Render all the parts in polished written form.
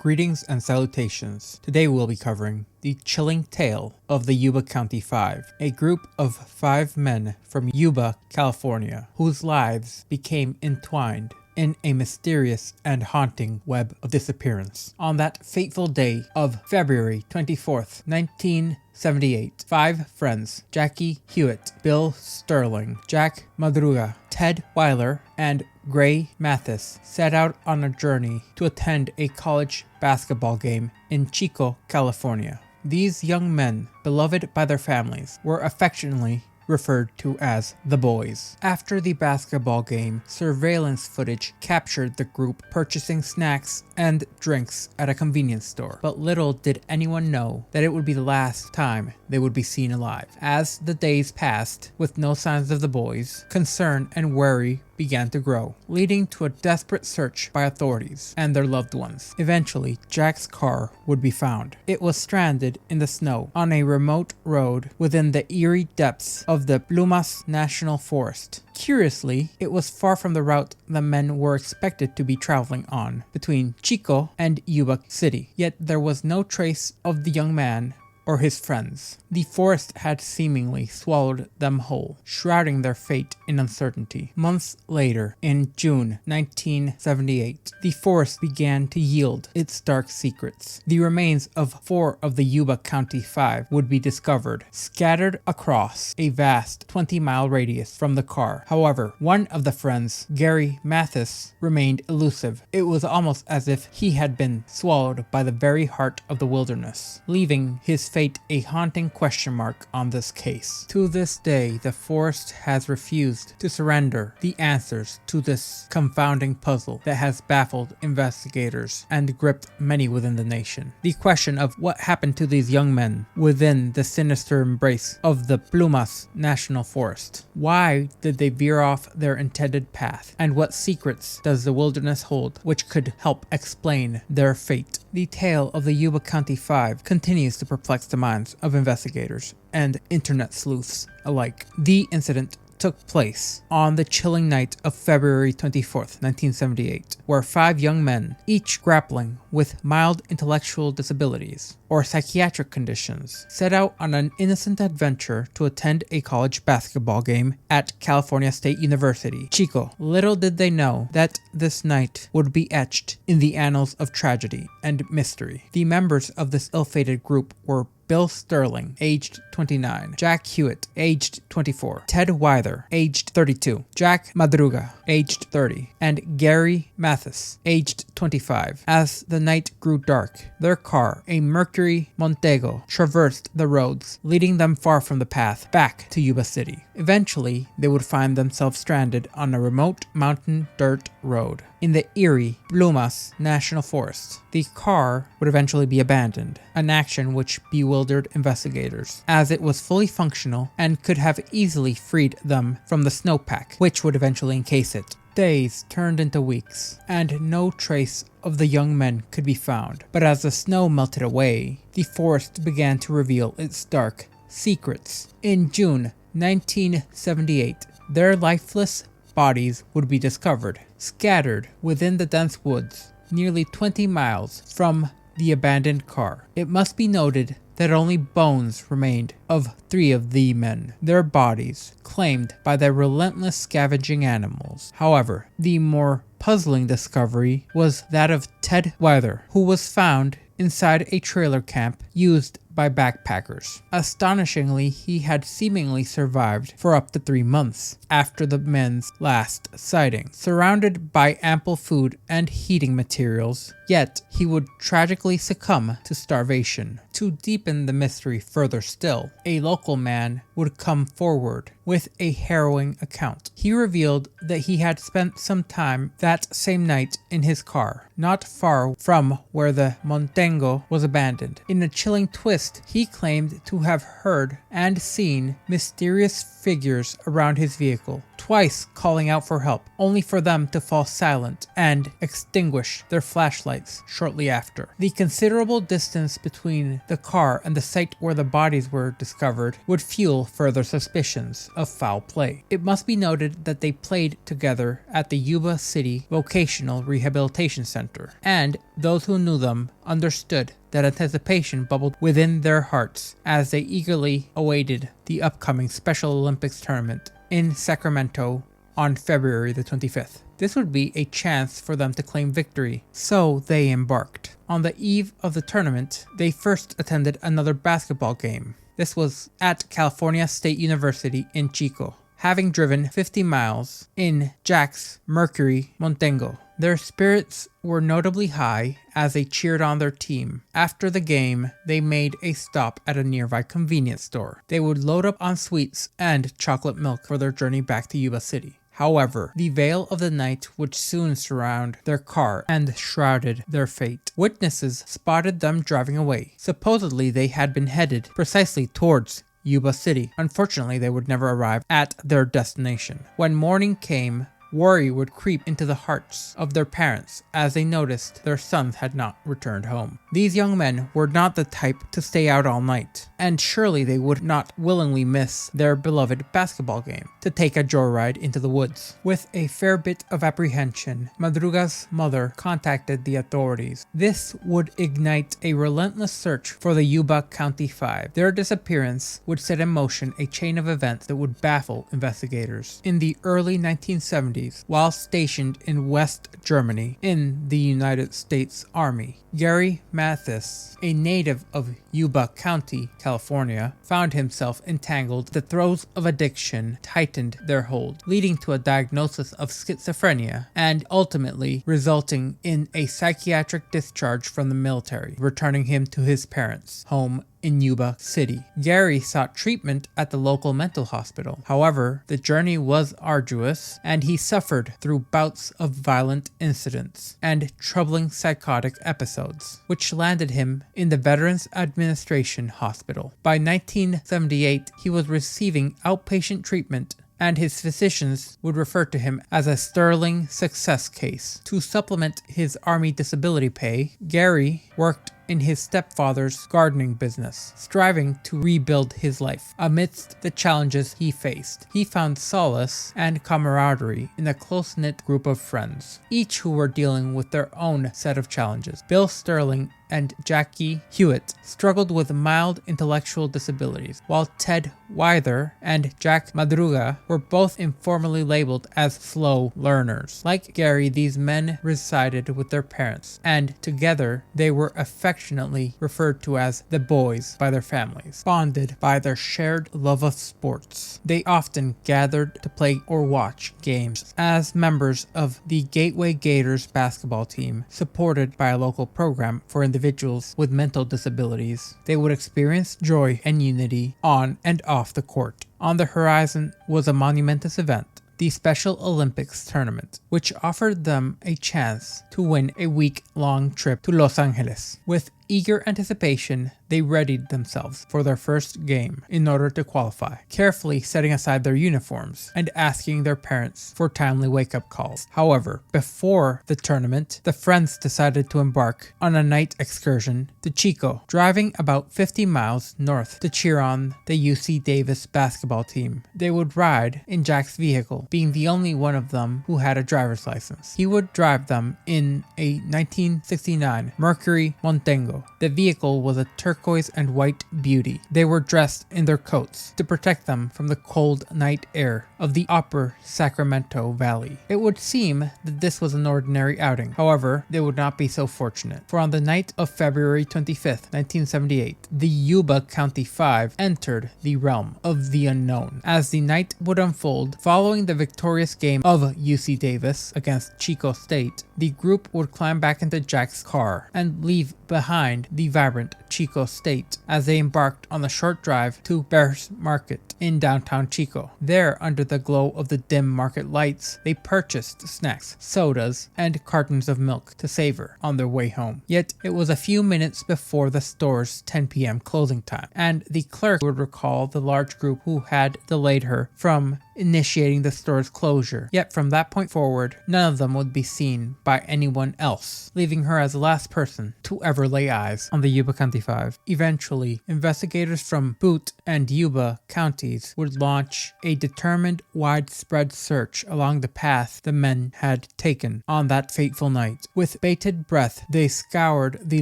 Greetings and salutations. Today we'll be covering the chilling tale of the Yuba County Five, a group of 5 men from Yuba, California, whose lives became entwined in a mysterious and haunting web of disappearance. On that fateful day of February 24th, 1978, 5 friends, Jackie Hewitt, Bill Sterling, Jack Madruga, Ted Weiler, and Gray Mathis, set out on a journey to attend a college basketball game in Chico, California. These young men, beloved by their families, were affectionately referred to as the boys. After the basketball game, surveillance footage captured the group purchasing snacks and drinks at a convenience store, but little did anyone know that it would be the last time they would be seen alive. As the days passed, with no signs of the boys, concern and worry began to grow, leading to a desperate search by authorities and their loved ones. Eventually, Jack's car would be found. It was stranded in the snow on a remote road within the eerie depths of the Plumas National Forest. Curiously, it was far from the route the men were expected to be traveling on, between Chico and Yuba City. Yet there was no trace of the young man or his friends. The forest had seemingly swallowed them whole, shrouding their fate in uncertainty. Months later, in June 1978, the forest began to yield its dark secrets. The remains of 4 of the Yuba County Five would be discovered, scattered across a vast 20-mile radius from the car. However, one of the friends, Gary Mathis, remained elusive. It was almost as if he had been swallowed by the very heart of the wilderness, leaving his fate a haunting question mark on this case. To this day, the forest has refused to surrender the answers to this confounding puzzle that has baffled investigators and gripped many within the nation. The question of what happened to these young men within the sinister embrace of the Plumas National Forest. Why did they veer off their intended path? And what secrets does the wilderness hold which could help explain their fate? The tale of the Yuba County Five continues to perplex the minds of investigators and internet sleuths alike. The incident took place on the chilling night of February 24th, 1978, where 5 young men, each grappling with mild intellectual disabilities or psychiatric conditions, set out on an innocent adventure to attend a college basketball game at California State University, Chico. Little did they know that this night would be etched in the annals of tragedy and mystery. The members of this ill-fated group were Bill Sterling, aged 29, Jack Hewitt, aged 24, Ted Weiler, aged 32, Jack Madruga, aged 30, and Gary Mathis, aged 25. As the night grew dark, their car, a Mercury Montego, traversed the roads, leading them far from the path back to Yuba City. Eventually, they would find themselves stranded on a remote mountain dirt road in the eerie Plumas National Forest. The car would eventually be abandoned, an action which bewildered investigators, as it was fully functional and could have easily freed them from the snowpack, which would eventually encase it. Days turned into weeks, and no trace of the young men could be found. But as the snow melted away, the forest began to reveal its dark secrets. In June 1978, their lifeless bodies would be discovered, scattered within the dense woods, nearly 20 miles from the abandoned car. It must be noted that only bones remained of 3 of the men, their bodies claimed by the relentless scavenging animals. However, the more puzzling discovery was that of Ted Weiler, who was found inside a trailer camp used by backpackers. Astonishingly, he had seemingly survived for up to 3 months after the men's last sighting, surrounded by ample food and heating materials, yet he would tragically succumb to starvation. To deepen the mystery further still, a local man would come forward with a harrowing account. He revealed that he had spent some time that same night in his car, not far from where the Montego was abandoned. In a chilling twist list, he claimed to have heard and seen mysterious figures around his vehicle, twice calling out for help, only for them to fall silent and extinguish their flashlights shortly after. The considerable distance between the car and the site where the bodies were discovered would fuel further suspicions of foul play. It must be noted that they played together at the Yuba City Vocational Rehabilitation Center, and those who knew them understood that anticipation bubbled within their hearts as they eagerly awaited the upcoming Special Olympics tournament in Sacramento on February the 25th. This would be a chance for them to claim victory, so they embarked. On the eve of the tournament, they first attended another basketball game. This was at California State University in Chico, having driven 50 miles in Jack's Mercury Montengo. Their spirits were notably high as they cheered on their team. After the game, they made a stop at a nearby convenience store. They would load up on sweets and chocolate milk for their journey back to Yuba City. However, the veil of the night would soon surround their car and shrouded their fate. Witnesses spotted them driving away. Supposedly, they had been headed precisely towards Yuba City. Unfortunately, they would never arrive at their destination. When morning came, worry would creep into the hearts of their parents as they noticed their sons had not returned home. These young men were not the type to stay out all night, and surely they would not willingly miss their beloved basketball game to take a joyride into the woods. With a fair bit of apprehension, Madruga's mother contacted the authorities. This would ignite a relentless search for the Yuba County Five. Their disappearance would set in motion a chain of events that would baffle investigators. In the early 1970s, while stationed in West Germany in the United States Army, Gary Mathis, a native of Yuba County, California, found himself entangled. The throes of addiction tightened their hold, leading to a diagnosis of schizophrenia and ultimately resulting in a psychiatric discharge from the military, returning him to his parents' home in Yuba City. Gary sought treatment at the local mental hospital. However, the journey was arduous and he suffered through bouts of violent incidents and troubling psychotic episodes, which landed him in the Veterans Administration Hospital. By 1978, he was receiving outpatient treatment and his physicians would refer to him as a sterling success case. To supplement his Army disability pay, Gary worked in his stepfather's gardening business, striving to rebuild his life. Amidst the challenges he faced, he found solace and camaraderie in a close-knit group of friends, each who were dealing with their own set of challenges. Bill Sterling and Jackie Hewitt struggled with mild intellectual disabilities, while Ted Wyther and Jack Madruga were both informally labeled as slow learners. Like Gary, these men resided with their parents, and together they were affectionately referred to as the boys by their families, bonded by their shared love of sports. They often gathered to play or watch games as members of the Gateway Gators basketball team, supported by a local program for individuals with mental disabilities. They would experience joy and unity on and off the court. On the horizon was a monumentous event, the Special Olympics tournament, which offered them a chance to win a week-long trip to Los Angeles. With eager anticipation, they readied themselves for their first game in order to qualify, carefully setting aside their uniforms and asking their parents for timely wake-up calls. However, before the tournament, the friends decided to embark on a night excursion to Chico, driving about 50 miles north to cheer on the UC Davis basketball team. They would ride in Jack's vehicle, being the only one of them who had a driver's license. He would drive them in a 1969 Mercury Montengo. The vehicle was a turquoise and white beauty. They were dressed in their coats to protect them from the cold night air of the upper Sacramento Valley. It would seem that this was an ordinary outing. However, they would not be so fortunate, for on the night of February 25th, 1978, the Yuba County Five entered the realm of the unknown. As the night would unfold, following the victorious game of UC Davis against Chico State, the group would climb back into Jack's car and leave behind the vibrant Chico state as they embarked on the short drive to Bear's Market in downtown Chico. There, under the glow of the dim market lights, they purchased snacks, sodas, and cartons of milk to savor on their way home. Yet it was a few minutes before the store's 10 p.m. closing time, and the clerk would recall the large group who had delayed her from initiating the store's closure. Yet from that point forward, none of them would be seen by anyone else, leaving her as the last person to ever lay eyes on the Yuba County Five. Eventually, investigators from Butte and Yuba counties would launch a determined, widespread search along the path the men had taken on that fateful night. With bated breath, they scoured the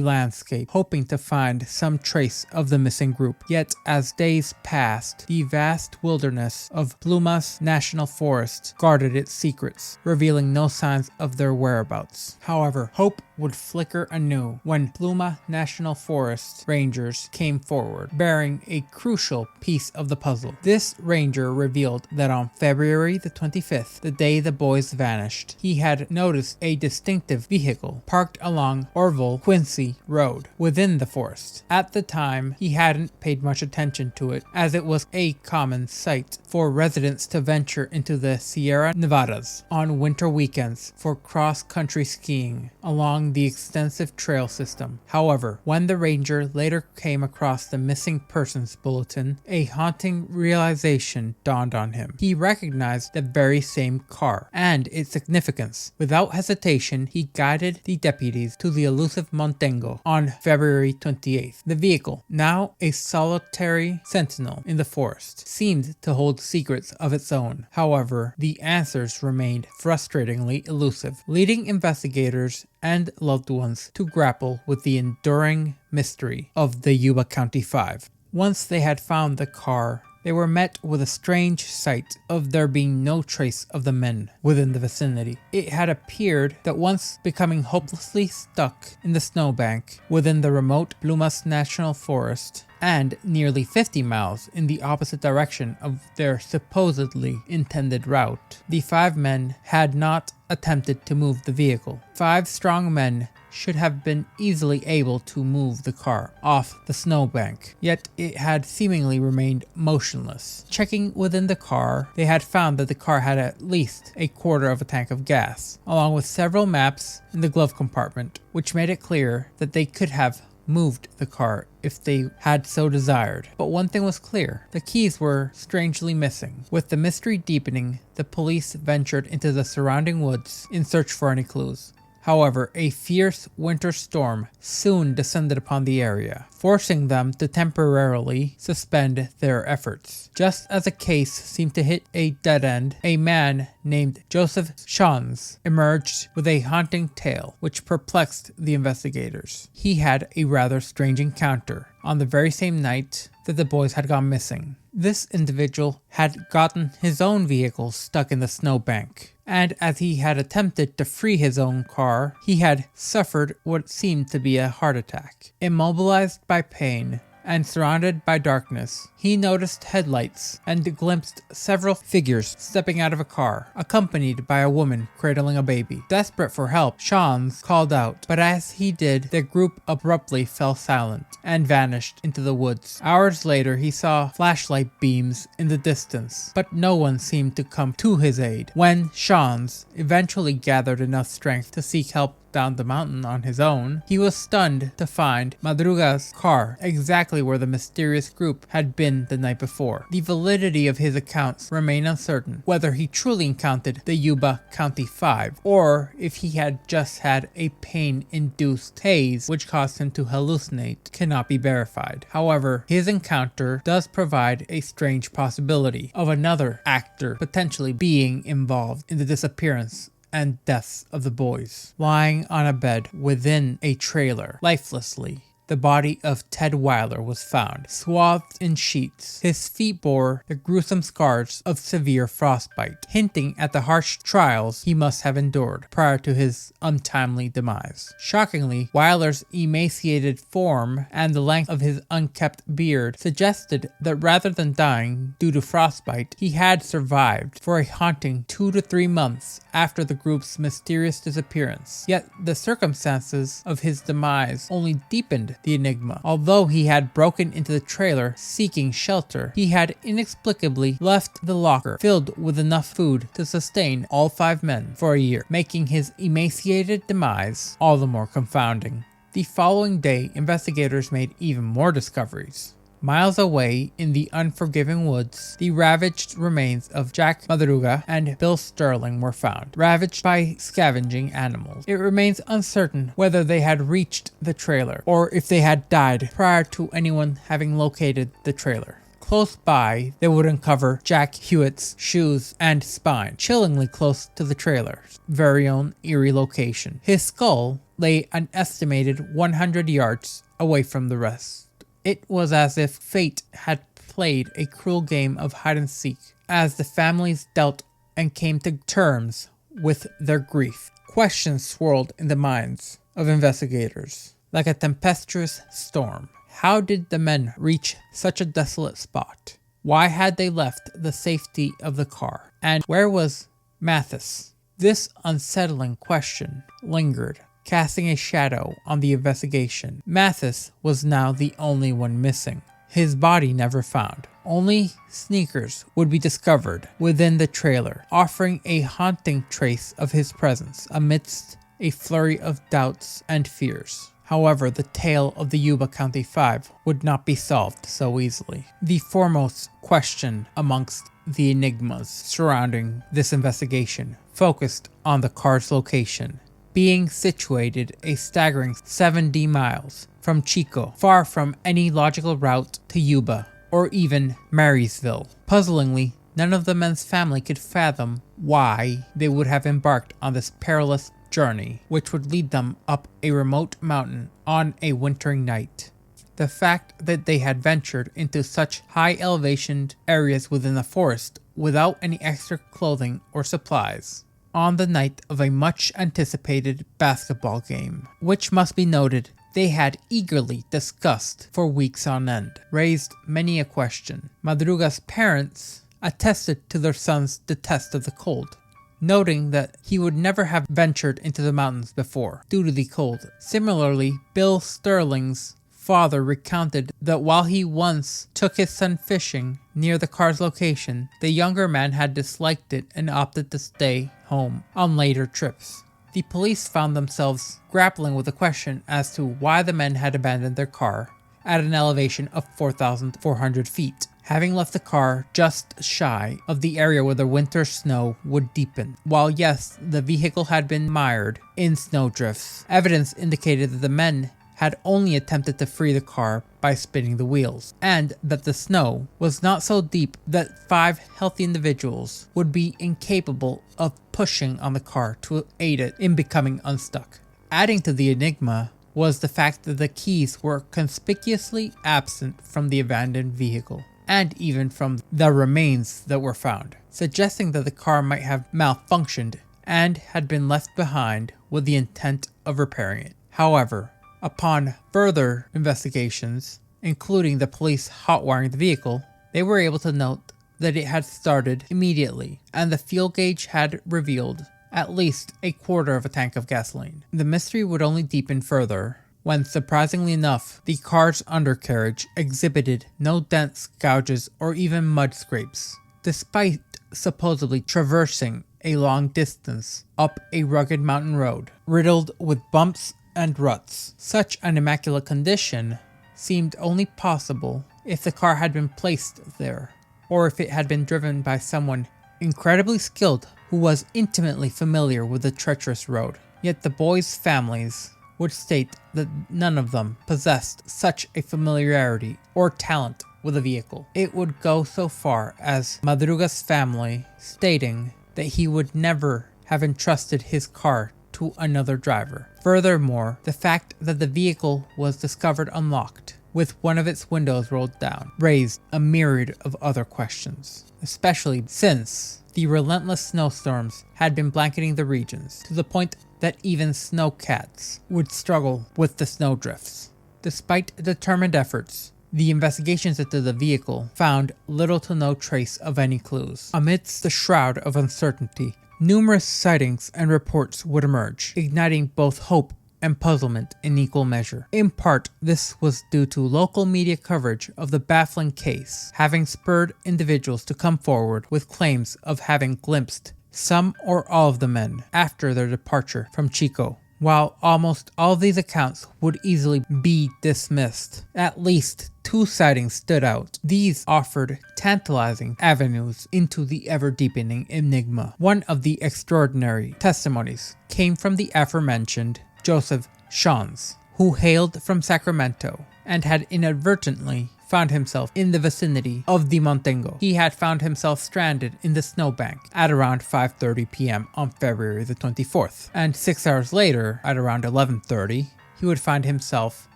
landscape, hoping to find some trace of the missing group. Yet, as days passed, the vast wilderness of Plumas National Forest guarded its secrets, revealing no signs of their whereabouts. However, hope would flicker anew when Pluma National Forest rangers came forward, bearing a crucial piece of the puzzle. This ranger revealed that on February the 25th, the day the boys vanished, he had noticed a distinctive vehicle parked along Orville Quincy Road within the forest. At the time, he hadn't paid much attention to it, as it was a common sight for residents to venture into the Sierra Nevadas on winter weekends for cross-country skiing along the extensive trail system. However, when the ranger later came across the missing persons bulletin, a haunting realization dawned on him. He recognized the very same car and its significance. Without hesitation, he guided the deputies to the elusive Montengo on February 28th. The vehicle, now a solitary sentinel in the forest, seemed to hold secrets of its own. However, the answers remained frustratingly elusive, leading investigators and loved ones to grapple with the enduring mystery of the Yuba County Five. Once they had found the car, they were met with a strange sight of there being no trace of the men within the vicinity. It had appeared that once becoming hopelessly stuck in the snowbank within the remote Plumas National Forest, and nearly 50 miles in the opposite direction of their supposedly intended route, the five men had not attempted to move the vehicle. 5 strong men should have been easily able to move the car off the snowbank, yet it had seemingly remained motionless. Checking within the car, they had found that the car had at least a quarter of a tank of gas, along with several maps in the glove compartment, which made it clear that they could have moved the car if they had so desired. But one thing was clear: the keys were strangely missing. With the mystery deepening, the police ventured into the surrounding woods in search for any clues. However, a fierce winter storm soon descended upon the area, forcing them to temporarily suspend their efforts. Just as the case seemed to hit a dead end, a man named Joseph Shans emerged with a haunting tale which perplexed the investigators. He had a rather strange encounter on the very same night that the boys had gone missing. This individual had gotten his own vehicle stuck in the snowbank, and as he had attempted to free his own car, he had suffered what seemed to be a heart attack. Immobilized by pain and surrounded by darkness, he noticed headlights and glimpsed several figures stepping out of a car, accompanied by a woman cradling a baby. Desperate for help, Shans called out, but as he did, the group abruptly fell silent and vanished into the woods. Hours later, he saw flashlight beams in the distance, but no one seemed to come to his aid. When Shans eventually gathered enough strength to seek help down the mountain on his own, he was stunned to find Madruga's car exactly where the mysterious group had been the night before. The validity of his accounts remained uncertain. Whether he truly encountered the Yuba County Five, or if he had just had a pain-induced haze which caused him to hallucinate, cannot be verified. However, his encounter does provide a strange possibility of another actor potentially being involved in the disappearance and deaths of the boys, lying on a bed within a trailer, lifelessly the body of Ted Weiler was found, swathed in sheets. His feet bore the gruesome scars of severe frostbite, hinting at the harsh trials he must have endured prior to his untimely demise. Shockingly, Weiler's emaciated form and the length of his unkempt beard suggested that rather than dying due to frostbite, he had survived for a haunting 2 to 3 months after the group's mysterious disappearance. Yet the circumstances of his demise only deepened the enigma. Although he had broken into the trailer seeking shelter, he had inexplicably left the locker filled with enough food to sustain all 5 men for a year, making his emaciated demise all the more confounding. The following day, investigators made even more discoveries. Miles away in the unforgiving woods, the ravaged remains of Jack Madruga and Bill Sterling were found, ravaged by scavenging animals. It remains uncertain whether they had reached the trailer or if they had died prior to anyone having located the trailer. Close by, they would uncover Jack Hewitt's shoes and spine, chillingly close to the trailer's very own eerie location. His skull lay an estimated 100 yards away from the rest. It was as if fate had played a cruel game of hide-and-seek as the families dealt and came to terms with their grief. Questions swirled in the minds of investigators like a tempestuous storm. How did the men reach such a desolate spot? Why had they left the safety of the car? And where was Mathis? This unsettling question lingered, casting a shadow on the investigation. Mathis was now the only one missing. His body never found. Only sneakers would be discovered within the trailer, offering a haunting trace of his presence amidst a flurry of doubts and fears. However, the tale of the Yuba County Five would not be solved so easily. The foremost question amongst the enigmas surrounding this investigation focused on the car's location, being situated a staggering 70 miles from Chico, far from any logical route to Yuba or even Marysville. Puzzlingly, none of the men's family could fathom why they would have embarked on this perilous journey, which would lead them up a remote mountain on a wintering night. The fact that they had ventured into such high elevation areas within the forest without any extra clothing or supplies on the night of a much anticipated basketball game, which must be noted they had eagerly discussed for weeks on end, raised many a question. Madruga's parents attested to their son's detest of the cold, noting that he would never have ventured into the mountains before due to the cold. Similarly, Bill Sterling's father recounted that while he once took his son fishing near the car's location, the younger man had disliked it and opted to stay home on later trips. The police found themselves grappling with the question as to why the men had abandoned their car at an elevation of 4,400 feet, having left the car just shy of the area where the winter snow would deepen. While yes, the vehicle had been mired in snowdrifts, evidence indicated that the men had only attempted to free the car by spinning the wheels, and that the snow was not so deep that 5 healthy individuals would be incapable of pushing on the car to aid it in becoming unstuck. Adding to the enigma was the fact that the keys were conspicuously absent from the abandoned vehicle, and even from the remains that were found, suggesting that the car might have malfunctioned and had been left behind with the intent of repairing it. However, upon further investigations, including the police hotwiring the vehicle, they were able to note that it had started immediately, and the fuel gauge had revealed at least a quarter of a tank of gasoline. The mystery would only deepen further when, surprisingly enough, the car's undercarriage exhibited no dents, gouges, or even mud scrapes, despite supposedly traversing a long distance up a rugged mountain road, riddled with bumps and ruts. Such an immaculate condition seemed only possible if the car had been placed there, or if it had been driven by someone incredibly skilled who was intimately familiar with the treacherous road. Yet the boys' families would state that none of them possessed such a familiarity or talent with a vehicle. It would go so far as Madruga's family stating that he would never have entrusted his car to another driver. Furthermore, the fact that the vehicle was discovered unlocked, with one of its windows rolled down, raised a myriad of other questions, especially since the relentless snowstorms had been blanketing the regions to the point that even snowcats would struggle with the snowdrifts. Despite determined efforts, the investigations into the vehicle found little to no trace of any clues. Amidst the shroud of uncertainty, numerous sightings and reports would emerge, igniting both hope and puzzlement in equal measure. In part, this was due to local media coverage of the baffling case, having spurred individuals to come forward with claims of having glimpsed some or all of the men after their departure from Chico. While almost all of these accounts would easily be dismissed, at least 2 sightings stood out. These offered tantalizing avenues into the ever-deepening enigma. One of the extraordinary testimonies came from the aforementioned Joseph Shans, who hailed from Sacramento and had inadvertently found himself in the vicinity of the Montengo. He had found himself stranded in the snowbank at around 5:30 p.m. on February the 24th, and 6 hours later, at around 11:30, he would find himself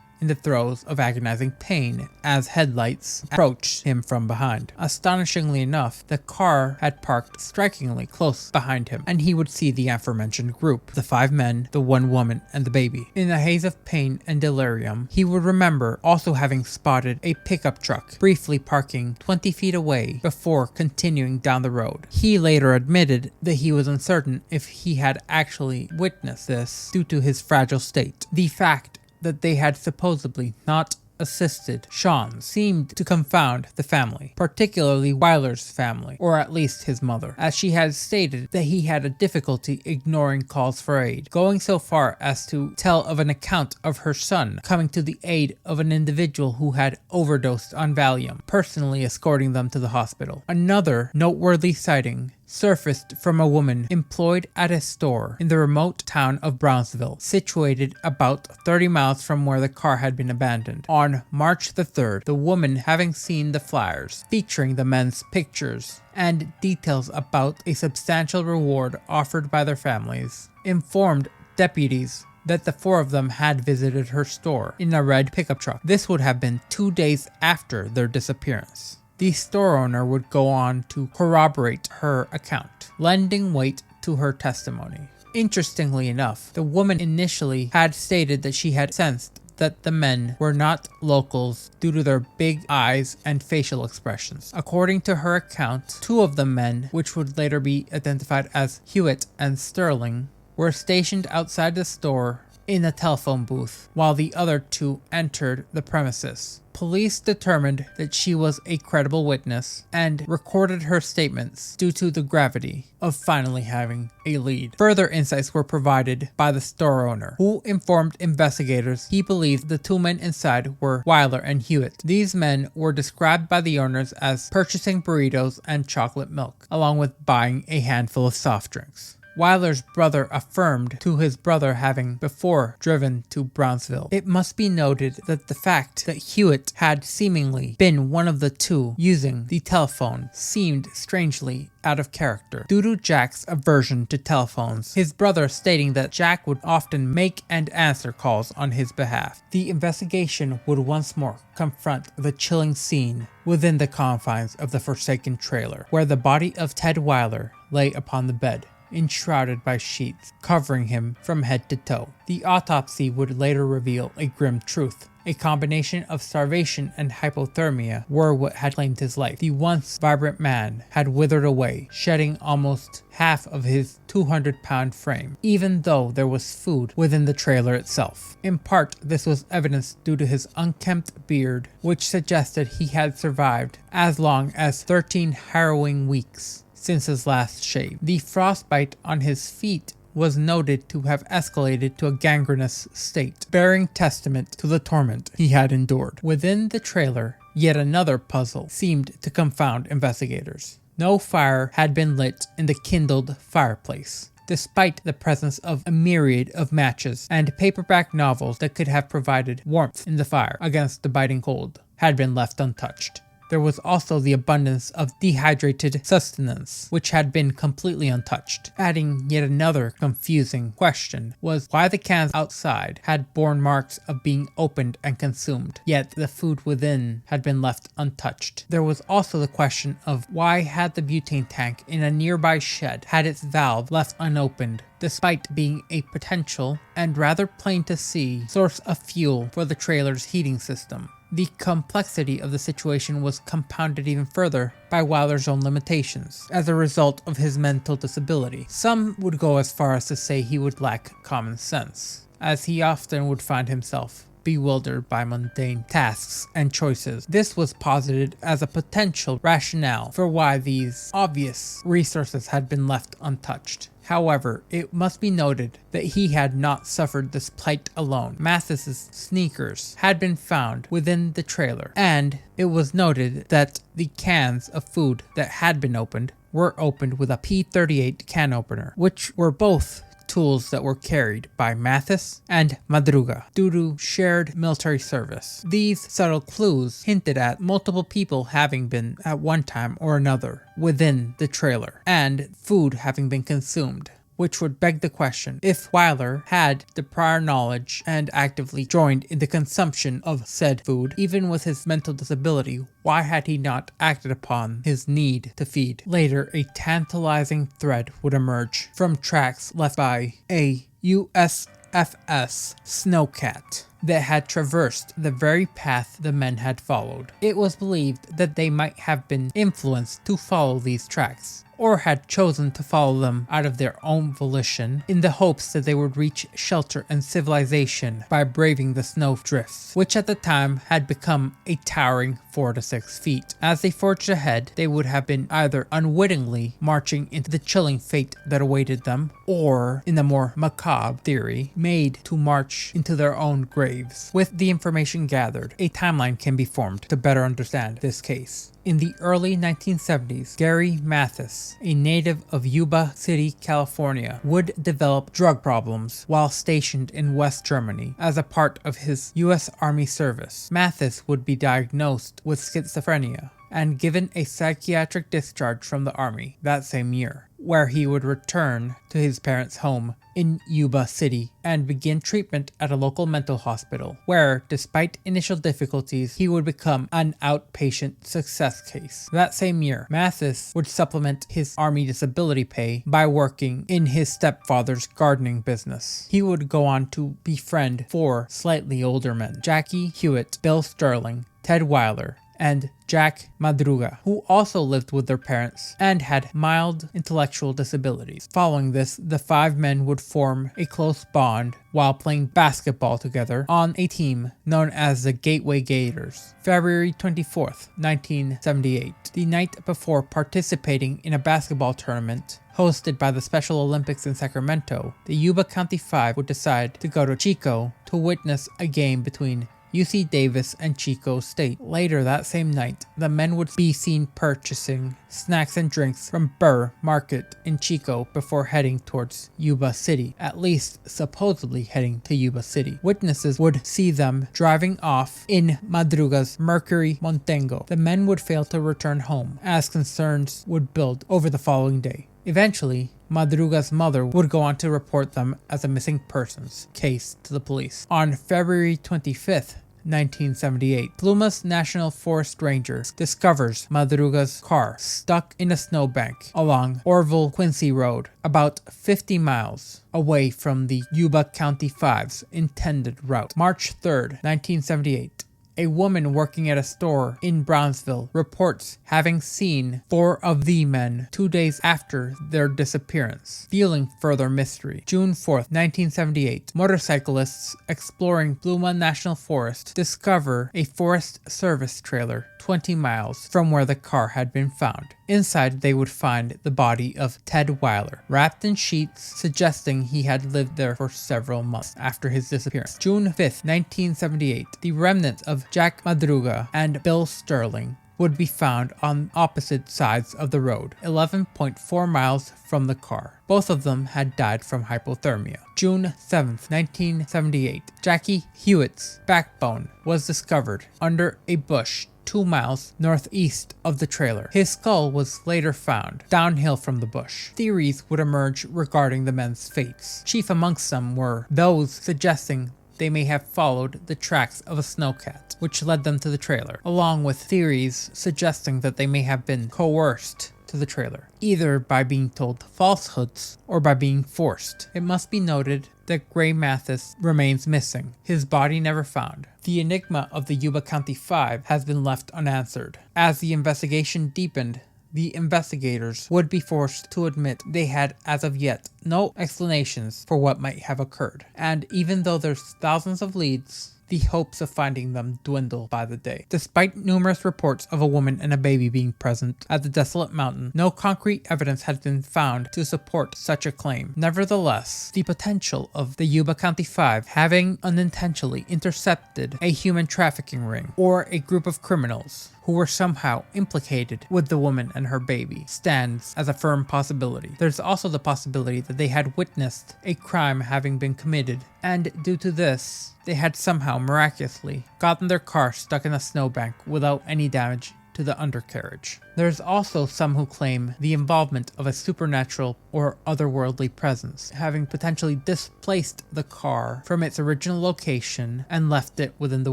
in the throes of agonizing pain as headlights approached him from behind. Astonishingly enough, the car had parked strikingly close behind him, and he would see the aforementioned group, the 5 men, the 1 woman, and the baby. In a haze of pain and delirium, he would remember also having spotted a pickup truck briefly parking 20 feet away before continuing down the road. He later admitted that he was uncertain if he had actually witnessed this due to his fragile state. The fact that they had supposedly not assisted Sean seemed to confound the family, particularly Weiler's family, or at least his mother, as she had stated that he had a difficulty ignoring calls for aid, going so far as to tell of an account of her son coming to the aid of an individual who had overdosed on Valium, personally escorting them to the hospital. Another noteworthy sighting surfaced from a woman employed at a store in the remote town of Brownsville, situated about 30 miles from where the car had been abandoned. On March the 3rd, the woman, having seen the flyers featuring the men's pictures and details about a substantial reward offered by their families, informed deputies that the 4 of them had visited her store in a red pickup truck. This would have been 2 days after their disappearance. The store owner would go on to corroborate her account, lending weight to her testimony. Interestingly enough, the woman initially had stated that she had sensed that the men were not locals due to their big eyes and facial expressions. According to her account, 2 of the men, which would later be identified as Hewitt and Sterling, were stationed outside the store in a telephone booth, while the other 2 entered the premises. Police determined that she was a credible witness and recorded her statements due to the gravity of finally having a lead. Further insights were provided by the store owner, who informed investigators he believed the 2 men inside were Weiler and Hewitt. These men were described by the owners as purchasing burritos and chocolate milk, along with buying a handful of soft drinks. Weiler's brother affirmed to his brother having before driven to Brownsville. It must be noted that the fact that Hewitt had seemingly been one of the 2 using the telephone seemed strangely out of character due to Jack's aversion to telephones, his brother stating that Jack would often make and answer calls on his behalf. The investigation would once more confront the chilling scene within the confines of the forsaken trailer, where the body of Ted Weiler lay upon the bed, enshrouded by sheets covering him from head to toe. The autopsy would later reveal a grim truth. A combination of starvation and hypothermia were what had claimed his life. The once vibrant man had withered away, shedding almost half of his 200-pound frame, even though there was food within the trailer itself. In part, this was evidenced due to his unkempt beard, which suggested he had survived as long as 13 harrowing weeks since his last shave. The frostbite on his feet was noted to have escalated to a gangrenous state, bearing testament to the torment he had endured. Within the trailer, yet another puzzle seemed to confound investigators. No fire had been lit in the kindled fireplace, despite the presence of a myriad of matches and paperback novels that could have provided warmth in the fire against the biting cold had been left untouched. There was also the abundance of dehydrated sustenance, which had been completely untouched. Adding yet another confusing question was why the cans outside had borne marks of being opened and consumed, yet the food within had been left untouched. There was also the question of why had the butane tank in a nearby shed had its valve left unopened, despite being a potential, and rather plain to see, source of fuel for the trailer's heating system. The complexity of the situation was compounded even further by Wyler's own limitations, as a result of his mental disability. Some would go as far as to say he would lack common sense, as he often would find himself bewildered by mundane tasks and choices. This was posited as a potential rationale for why these obvious resources had been left untouched. However, it must be noted that he had not suffered this plight alone. Mathis's sneakers had been found within the trailer, and it was noted that the cans of food that had been opened were opened with a P38 can opener, which were both tools that were carried by Mathis and Madruga due to shared military service. These subtle clues hinted at multiple people having been at one time or another within the trailer, and food having been consumed, which would beg the question, if Wyler had the prior knowledge and actively joined in the consumption of said food, even with his mental disability, why had he not acted upon his need to feed? Later, a tantalizing thread would emerge from tracks left by a USFS snowcat that had traversed the very path the men had followed. It was believed that they might have been influenced to follow these tracks, or had chosen to follow them out of their own volition in the hopes that they would reach shelter and civilization by braving the snow drifts, which at the time had become a towering 4 to 6 feet. As they forged ahead, they would have been either unwittingly marching into the chilling fate that awaited them, or, in the more macabre theory, made to march into their own graves. With the information gathered, a timeline can be formed to better understand this case. In the early 1970s, Gary Mathis, a native of Yuba City, California, would develop drug problems while stationed in West Germany as a part of his U.S. Army service. Mathis would be diagnosed with schizophrenia and given a psychiatric discharge from the Army that same year, where he would return to his parents' home in Yuba City and begin treatment at a local mental hospital, where, despite initial difficulties, he would become an outpatient success case. That same year, Mathis would supplement his Army disability pay by working in his stepfather's gardening business. He would go on to befriend 4 slightly older men: Jackie Hewitt, Bill Sterling, Ted Wyler, and Jack Madruga, who also lived with their parents and had mild intellectual disabilities. Following this, the 5 men would form a close bond while playing basketball together on a team known as the Gateway Gators. February 24th, 1978, the night before participating in a basketball tournament hosted by the Special Olympics in Sacramento, the Yuba County Five would decide to go to Chico to witness a game between UC Davis and Chico State. Later that same night, the men would be seen purchasing snacks and drinks from Burr Market in Chico before heading towards Yuba City, at least supposedly heading to Yuba City. Witnesses would see them driving off in Madruga's Mercury Montengo. The men would fail to return home, as concerns would build over the following day. Eventually, Madruga's mother would go on to report them as a missing persons case to the police. On February 25th, 1978, Plumas National Forest Ranger discovers Madruga's car stuck in a snowbank along Orville-Quincy Road, about 50 miles away from the Yuba County Five's intended route. March 3rd, 1978. A woman working at a store in Brownsville reports having seen 4 of the men 2 days after their disappearance, fueling further mystery. June 4th, 1978, motorcyclists exploring Pluma National Forest discover a Forest Service trailer 20 miles from where the car had been found. Inside, they would find the body of Ted Wyler, wrapped in sheets, suggesting he had lived there for several months after his disappearance. June 5th, 1978, the remnants of Jack Madruga and Bill Sterling would be found on opposite sides of the road, 11.4 miles from the car. Both of them had died from hypothermia. June 7th, 1978, Jackie Hewitt's backbone was discovered under a bush 2 miles northeast of the trailer. His skull was later found downhill from the bush. Theories would emerge regarding the men's fates. Chief amongst them were those suggesting they may have followed the tracks of a snowcat, which led them to the trailer, along with theories suggesting that they may have been coerced to the trailer, either by being told falsehoods or by being forced. It must be noted that Gray Mathis remains missing, his body never found. The enigma of the Yuba County Five has been left unanswered. As the investigation deepened, the investigators would be forced to admit they had, as of yet, no explanations for what might have occurred. And even though there's thousands of leads, the hopes of finding them dwindle by the day. Despite numerous reports of a woman and a baby being present at the desolate mountain, no concrete evidence has been found to support such a claim. Nevertheless, the potential of the Yuba County Five having unintentionally intercepted a human trafficking ring or a group of criminals who were somehow implicated with the woman and her baby stands as a firm possibility. There's also the possibility that they had witnessed a crime having been committed, and due to this, they had somehow miraculously gotten their car stuck in a snowbank without any damage to the undercarriage. There's also some who claim the involvement of a supernatural or otherworldly presence, having potentially displaced the car from its original location and left it within the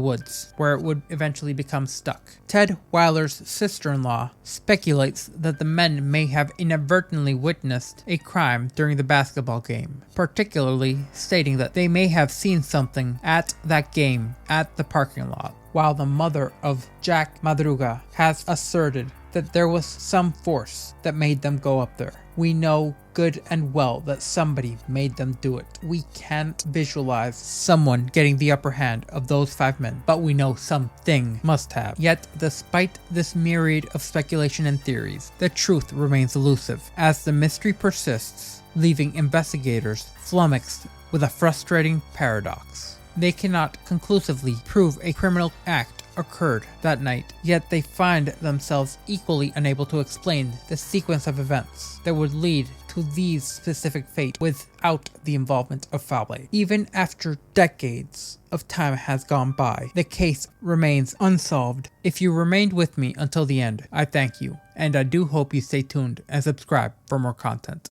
woods, where it would eventually become stuck. Ted Weiler's sister-in-law speculates that the men may have inadvertently witnessed a crime during the basketball game, particularly stating that they may have seen something at that game at the parking lot, while the mother of Jack Madruga has asserted that there was some force that made them go up there. We know good and well that somebody made them do it. We can't visualize someone getting the upper hand of those 5 men, but we know something must have. Yet, despite this myriad of speculation and theories, the truth remains elusive as the mystery persists, leaving investigators flummoxed with a frustrating paradox. They cannot conclusively prove a criminal act occurred that night, yet they find themselves equally unable to explain the sequence of events that would lead to these specific fate without the involvement of foul play. Even after decades of time has gone by, the case remains unsolved. If you remained with me until the end, I thank you, and I do hope you stay tuned and subscribe for more content.